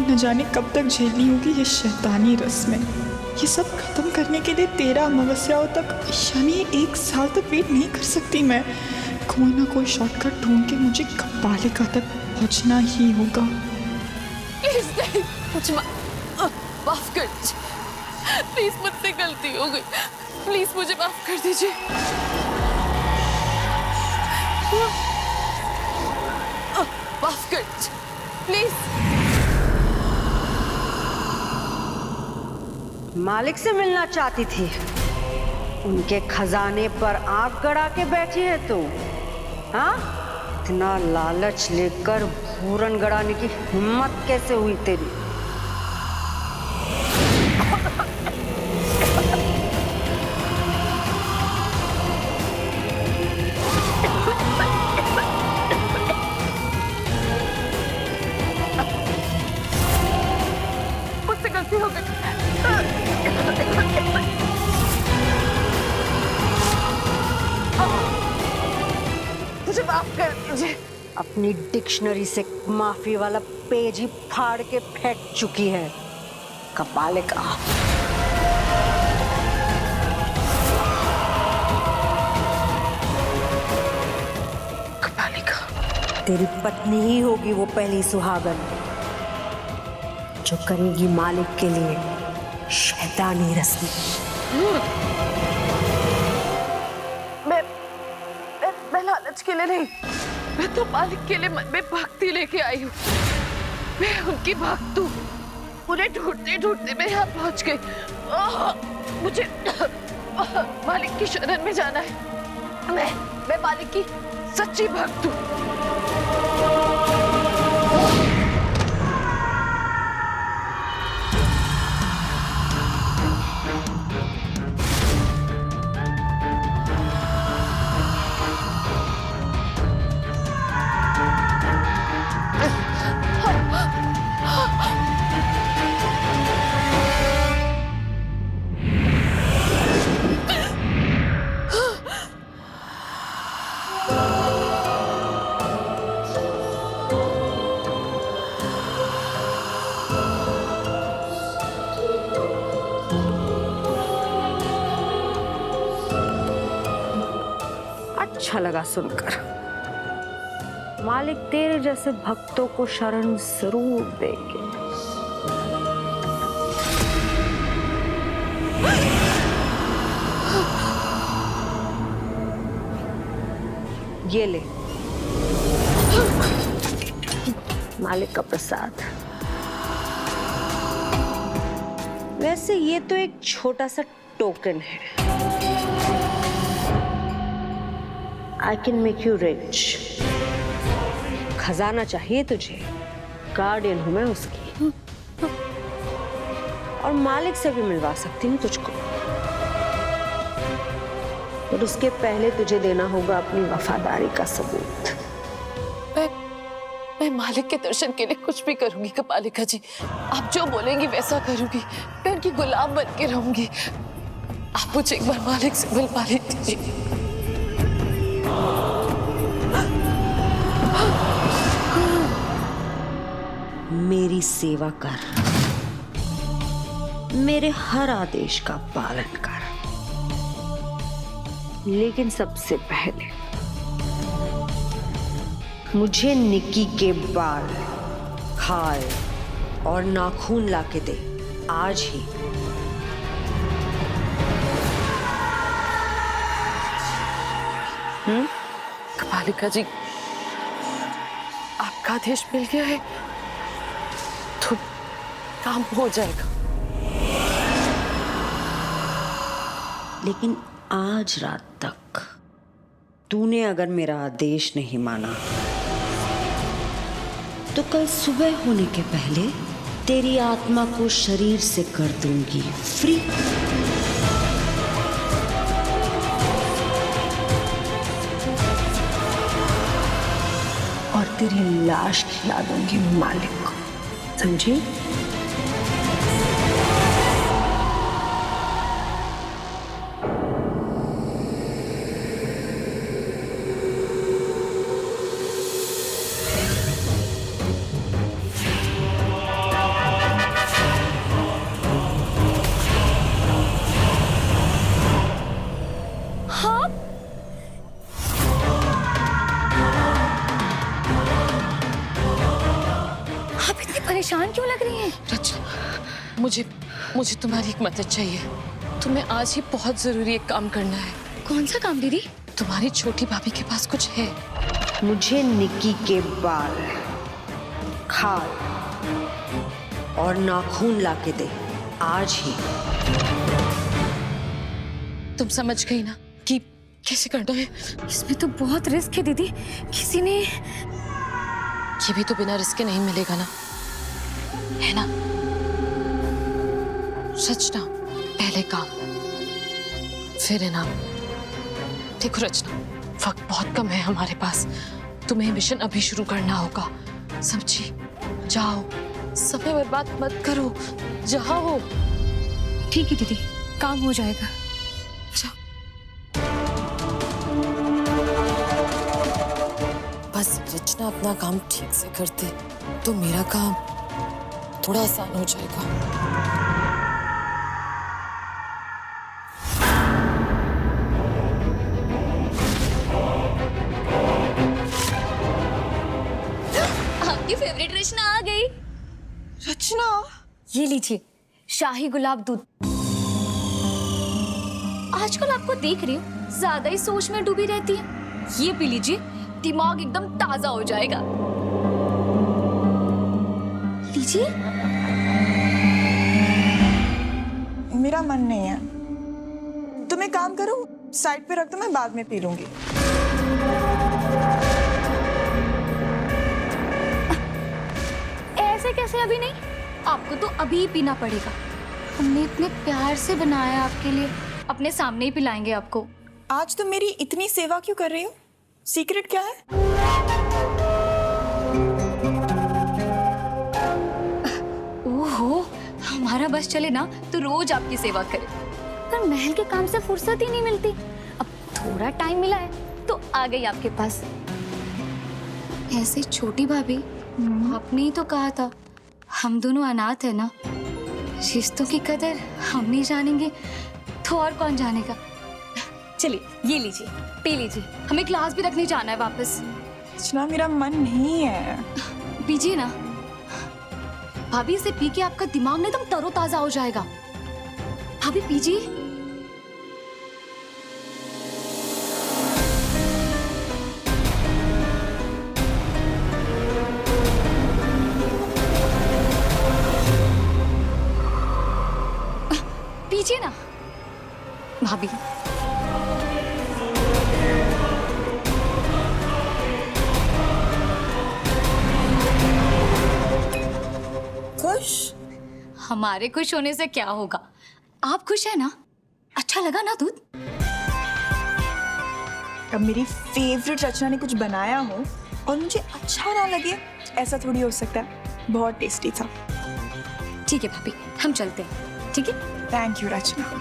न जाने कब तक झेलनी होगी ये शैतानी रस्में। ये सब खत्म करने के लिए 13 अमावस्याओं तक यानी 1 साल तक वेट नहीं कर सकती मैं। कोई ना कोई शॉर्टकट ढूंढ के मुझे कपालिका तक पहुंचना ही होगा। मुझे माफ कर दीजिए, प्लीज मुझसे गलती हो गई, प्लीज मुझे माफ कर दीजिए। माफ कर दीजिए प्लीज। मालिक से मिलना चाहती थी, उनके खजाने पर आंख गड़ा के बैठी है तू? हाँ, इतना लालच लेकर पूरन गड़ाने की हिम्मत कैसे हुई तेरी? मुझसे गलती हो गई। मुझे माफ कर दीजिए। अपनी डिक्शनरी से माफी वाला पेज ही फाड़ के फेंक चुकी है कपालिका। कपालिका तेरी पत्नी ही होगी वो पहली सुहागन जो करेगी मालिक के लिए शैतानी रस्म। मैं लालच के लिए नहीं, मैं तो मालिक के लिए मन में भक्ति लेके आई हूँ। मैं उनकी भक्त हूँ। उन्हें ढूंढते ढूंढते मैं यहाँ पहुँच गई। मुझे मालिक की शरण में जाना है। मैं मालिक की सच्ची भक्त हूँ। अच्छा लगा सुनकर। मालिक तेरे जैसे भक्तों को शरण जरूर देंगे। ये ले मालिक का प्रसाद। वैसे ये तो एक छोटा सा टोकन है। I can make you rich। खजाना चाहिए तुझे? गार्डियन हूं मैं उसकी, और मालिक से भी मिलवा सकती हूँ तुझको, पर उसके पहले तुझे देना होगा अपनी वफादारी का सबूत। मैं मालिक के दर्शन के लिए कुछ भी करूंगी कपालिका जी। आप जो बोलेंगी वैसा करूंगी। मैं उनकी गुलाम बन के रहूंगी। आप मुझे एक बार मालिक से मिलवा लीजिए। मेरी सेवा कर, मेरे हर आदेश का पालन कर, लेकिन सबसे पहले मुझे निक्की के बाल, खाल और नाखून लाके दे आज ही। कपालिका जी, आपका आदेश मिल गया है तो काम हो जाएगा। लेकिन आज रात तक तूने अगर मेरा आदेश नहीं माना तो कल सुबह होने के पहले तेरी आत्मा को शरीर से कर दूंगी फ्री। और तेरी लाश खिला दूंगी मालिक को, समझी? परेशान क्यों लग रही हैं? रचना, मुझे तुम्हारी एक मदद चाहिए। तुम्हें आज ही बहुत जरूरी एक काम करना है। कौन सा काम दीदी? तुम्हारी छोटी भाभी के पास कुछ है। मुझे निक्की के बाल, खाल और नाखून लाके दे आज ही। तुम समझ गई ना कि कैसे करना है? इसमें तो बहुत रिस्क है दीदी। किसी ने ये भी तो बिना रिस्क के नहीं मिलेगा ना, है ना? रचना, पहले काम फिर इनाम। देखो रचना, वक्त बहुत कम है हमारे पास। तुम्हें मिशन अभी शुरू करना होगा, समझी? जाओ, समय बर्बाद मत करो, जाओ। ठीक है दीदी, काम हो जाएगा। जाओ। बस रचना अपना काम ठीक से करते तो मेरा काम थोड़ा आसान हो जाएगा। आपकी फेवरेट रचना आ गई। रचना, ये लीजिए शाही गुलाब दूध। आजकल आपको देख रही हूँ ज्यादा ही सोच में डूबी रहती है। ये पी लीजिए, दिमाग एकदम ताजा हो जाएगा। लीजिए। मेरा मन नहीं है। तुम एक काम करो, साइड पे रख दो, मैं बाद में पी लूंगी। ऐसे कैसे अभी नहीं? आपको तो अभी ही पीना पड़ेगा। हमने इतने प्यार से बनाया आपके लिए, अपने सामने ही पिलाएंगे आपको। आज तुम मेरी इतनी सेवा क्यों कर रही हो? सीक्रेट क्या है? ओहो, हमारा बस चले ना तो रोज आपकी सेवा करे, पर महल के काम से फुर्सत ही नहीं मिलती। अब थोड़ा टाइम मिला है तो आ गई आपके पास। ऐसे छोटी भाभी, आपने ही तो कहा था हम दोनों अनाथ है ना। रिश्तों की कदर हम नहीं जानेंगे तो और कौन जानेगा। चलिए ये लीजिए, पी लीजिए, हमें क्लास भी रखने जाना है वापस। रचना, मेरा मन नहीं है। पीजिए ना भाभी, इसे पी के आपका दिमाग ना एकदम तरोताजा हो जाएगा। भाभी पीजिए। पीजिए ना भाभी। खुश? हमारे खुश होने से क्या होगा? आप खुश है ना? अच्छा लगा ना दूध? अब मेरी फेवरेट रचना ने कुछ बनाया हो और मुझे अच्छा ना लगे, ऐसा थोड़ी हो सकता है। बहुत टेस्टी था। ठीक है भाभी, हम चलते हैं। ठीक है, थैंक यू रचना।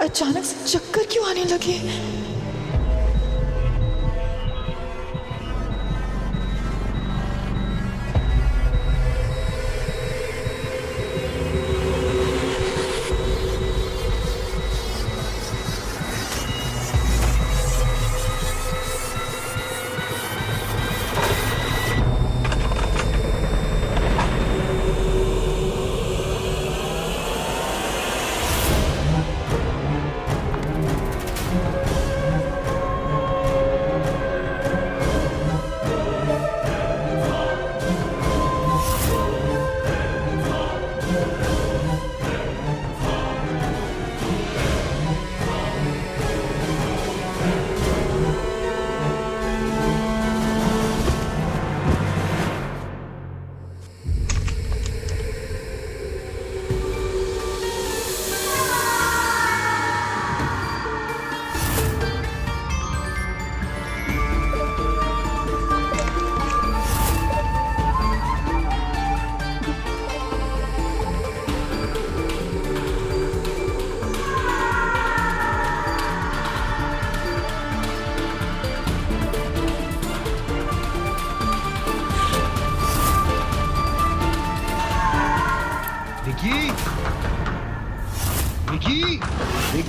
अचानक से चक्कर क्यों आने लगे?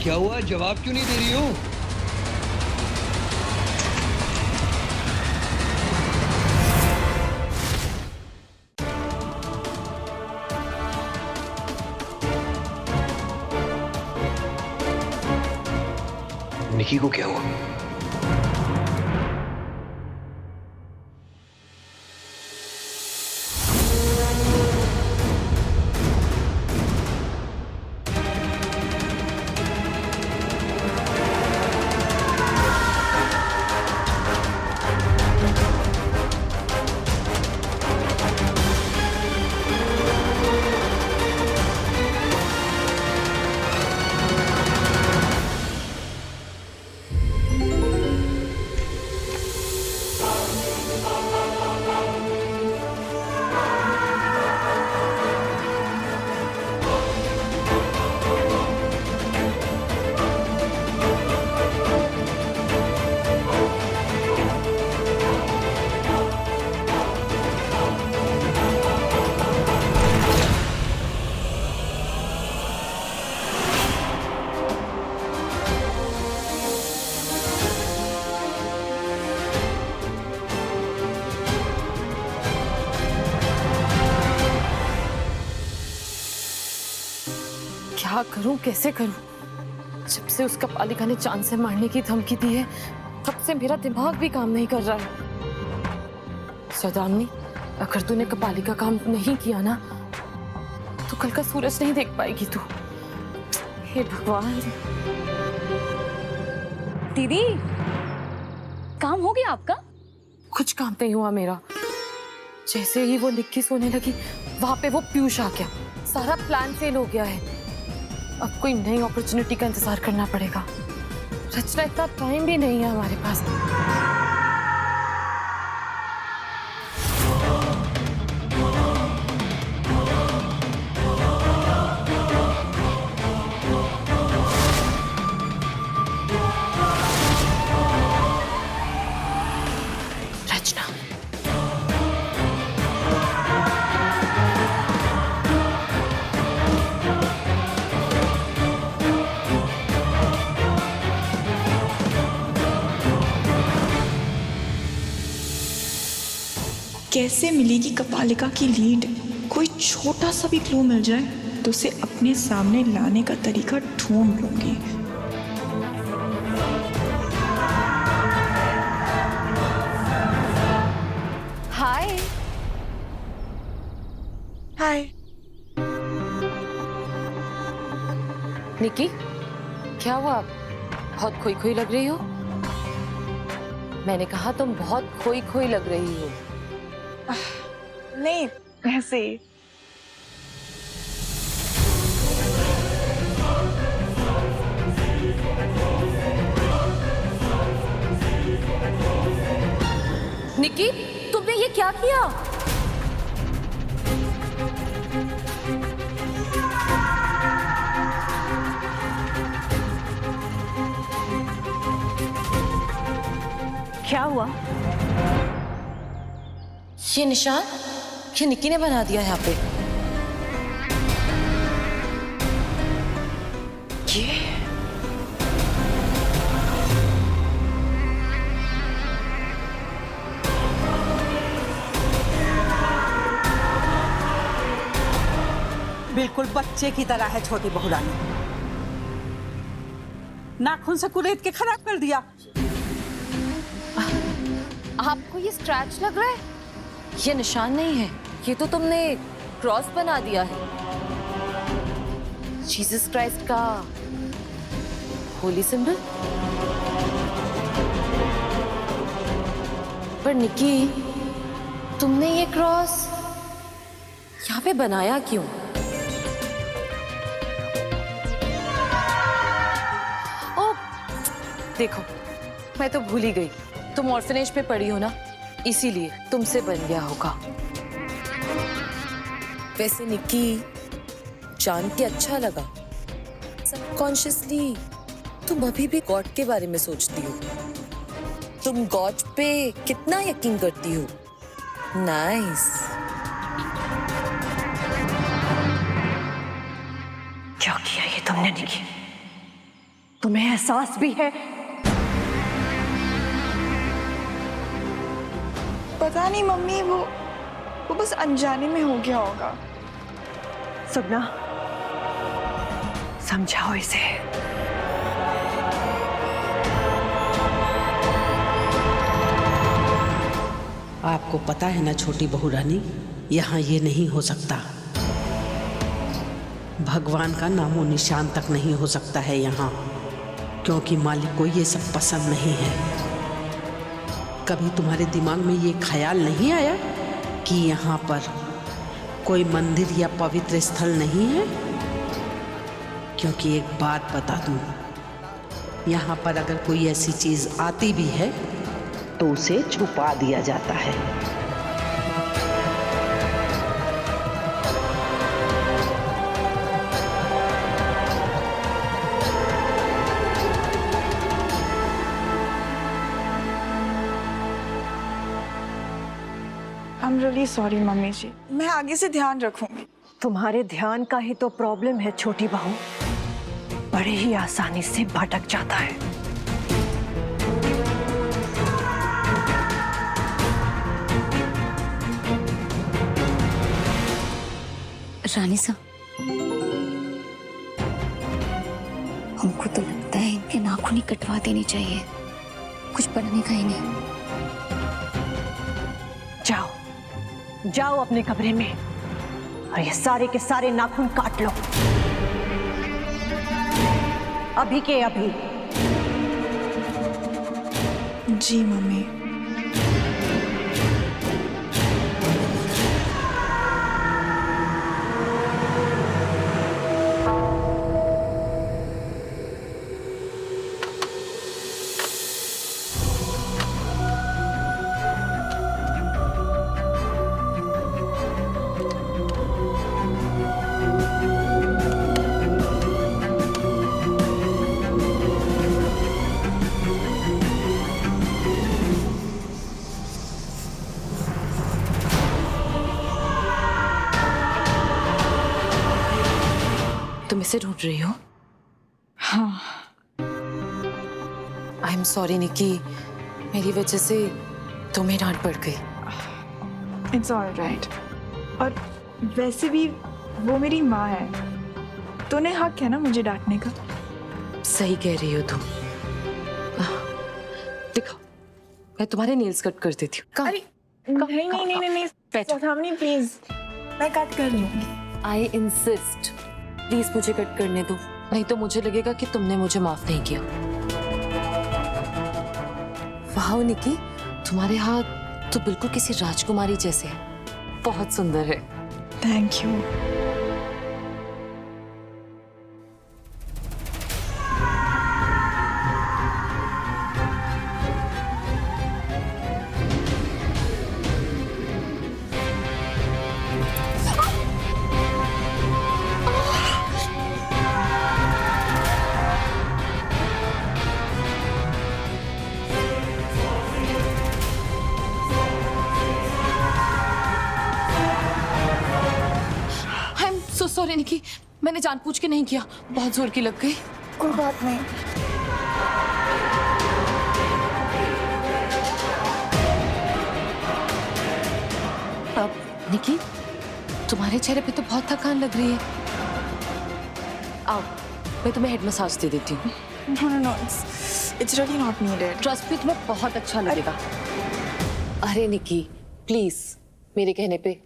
क्या हुआ, जवाब क्यों नहीं दे रही हो? निकी को क्या हुआ? क्या करूं, कैसे करूं? जब से उसका पालिका ने चांद से मारने की धमकी दी है तब से मेरा दिमाग भी काम नहीं कर रहा है। सौदामिनी, अगर तूने कपाली का काम नहीं किया ना तो कल का सूरज नहीं देख पाएगी तू। हे भगवान। दीदी, काम हो गया आपका? कुछ काम नहीं हुआ मेरा। जैसे ही वो निक्की सोने लगी वहां पे वो पीयूष आ गया। सारा प्लान फेल हो गया है। अब कोई नई अपॉर्चुनिटी का इंतजार करना पड़ेगा। रचना, इतना टाइम भी नहीं है हमारे पास। रचना, कैसे मिलेगी कपालिका की लीड? कोई छोटा सा भी क्लू मिल जाए तो उसे अपने सामने लाने का तरीका ढूंढ लूंगी। हाय। हाय। निक्की, क्या हुआ? बहुत खोई खोई लग रही हो। मैंने कहा तुम बहुत खोई खोई लग रही हो। नहीं, ऐसे ही। निक्की, तुमने ये क्या किया? क्या हुआ? ये निशान ये निक्की ने बना दिया यहाँ पे। ये बिल्कुल बच्चे की तरह है छोटी बहू रानी। नाखून से कुरेद के खराब कर दिया। आपको ये स्क्रैच लग रहा है? ये निशान नहीं है, ये तो तुमने क्रॉस बना दिया है। जीसस क्राइस्ट का होली सिंबल। पर निक्की, तुमने ये क्रॉस यहाँ पे बनाया क्यों? ओ, देखो, मैं तो भूल ही गई। तुम ऑर्फनेज पे पढ़ी हो ना, इसीलिए तुमसे बन गया होगा। वैसे निक्की, जान के अच्छा लगा। सबकॉन्शियसली तुम अभी भी गॉड के बारे में सोचती हो। तुम गॉड पे कितना यकीन करती हो। नाइस। क्या किया ये तुमने निकी? तुम्हें एहसास भी है? पता नहीं मम्मी, वो बस अनजाने में हो गया होगा। सुगना, समझाओ इसे। आपको पता है ना छोटी बहू रानी, यहाँ ये नहीं हो सकता। भगवान का नामो निशान तक नहीं हो सकता है यहाँ, क्योंकि मालिक को ये सब पसंद नहीं है। कभी तुम्हारे दिमाग में ये ख्याल नहीं आया कि यहाँ पर कोई मंदिर या पवित्र स्थल नहीं है? क्योंकि एक बात बता दूं, यहाँ पर अगर कोई ऐसी चीज आती भी है तो उसे छुपा दिया जाता है। I am really sorry mummy जी, मैं आगे से ध्यान रखूंगी। तुम्हारे ध्यान का ही तो प्रॉब्लम है छोटी बहू, बड़े ही आसानी से भटक जाता है। रानी साहब, हमको तो लगता है इनके नाखून ही कटवा देनी चाहिए, कुछ पढ़ने का ही नहीं। जाओ जाओ अपने कमरे में और ये सारे के सारे नाखून काट लो, अभी के अभी। जी मम्मी। तुम इसे ढूंढ रही हो? हाँ। आई एम सॉरी निकी, मेरी वजह से तुम्हें डांट पड़ गई। It's all right. और वैसे भी वो मेरी माँ है, तो उन्हें हक है ना मुझे डांटने का। सही कह रही हो तुम। दिखाओ, मैं तुम्हारे नेल्स कट कर देती हूँ। अरे नहीं नहीं नहीं नहीं बैठो। सौदामिनी प्लीज, मैं कट कर लूंगी। आई इंसिस्ट, प्लीज मुझे कट करने दो, नहीं तो मुझे लगेगा कि तुमने मुझे माफ नहीं किया। वाह निकी, तुम्हारे हाथ तो बिल्कुल किसी राजकुमारी जैसे हैं, बहुत सुंदर है। Thank you. सॉरी निकी, मैंने जानबूझ के नहीं किया, बहुत जोर की लग गई। कोई बात नहीं। अब निकी, तुम्हारे चेहरे पे तो बहुत थकान लग रही है। आओ, मैं तुम्हें हेड मसाज दे देती हूँ। No no no, it's really not needed. Trust me, तुम्हें बहुत अच्छा लगेगा। अरे निकी प्लीज, मेरे कहने पे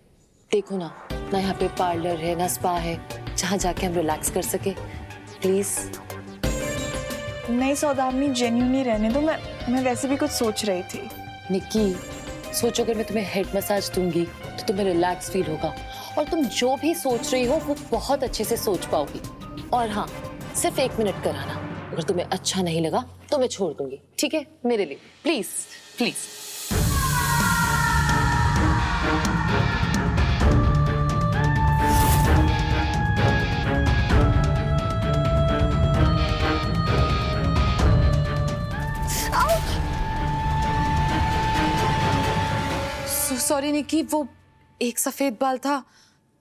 देखो ना यहाँ पे पार्लर है ना स्पा है, जहाँ जाके हम रिलैक्स कर सके। प्लीज। नहीं सौदामिनी, जेन्युइनली रहने दो, मैं वैसे भी कुछ सोच रही थी। निकी, सोचो अगर मैं तुम्हें हेड मसाज दूंगी तो तुम्हें रिलैक्स फील होगा, और तुम जो भी सोच रही हो वो बहुत अच्छे से सोच पाओगी। और हाँ, सिर्फ 1 मिनट कराना, अगर तुम्हें अच्छा नहीं लगा तो मैं छोड़ दूंगी, ठीक है? मेरे लिए प्लीज प्लीज। सॉरी निकी, वो एक सफेद बाल था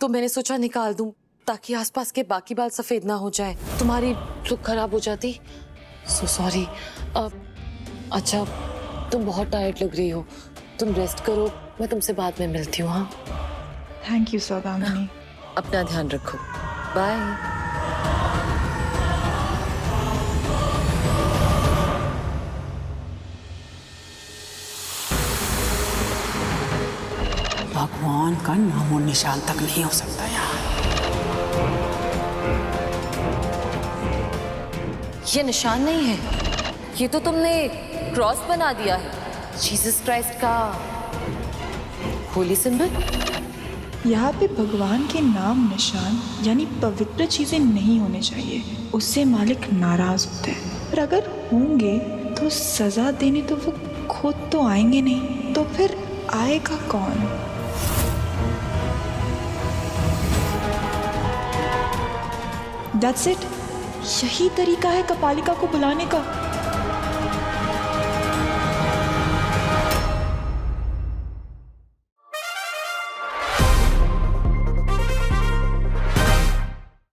तो मैंने सोचा निकाल दूं ताकि आसपास के बाकी बाल सफेद ना हो जाए, तुम्हारी लुक खराब हो जाती। So sorry. अच्छा, तुम बहुत टायर्ड लग रही हो, तुम रेस्ट करो, मैं तुमसे बाद में मिलती हूँ। हाँ, थैंक यू सौदामिनी। अपना ध्यान रखो। बाय। भगवान का नामो निशान तक नहीं हो सकता यहाँ। ये निशान नहीं है, ये तो तुमने क्रॉस बना दिया है जीसस क्राइस्ट का होली सिंबल। यहाँ पे भगवान के नाम निशान यानी पवित्र चीजें नहीं होने चाहिए, उससे मालिक नाराज होते हैं। पर अगर होंगे तो सजा देने तो वो खुद तो आएंगे नहीं, तो फिर आएगा कौन? That's it. यही तरीका है कपालिका को बुलाने का।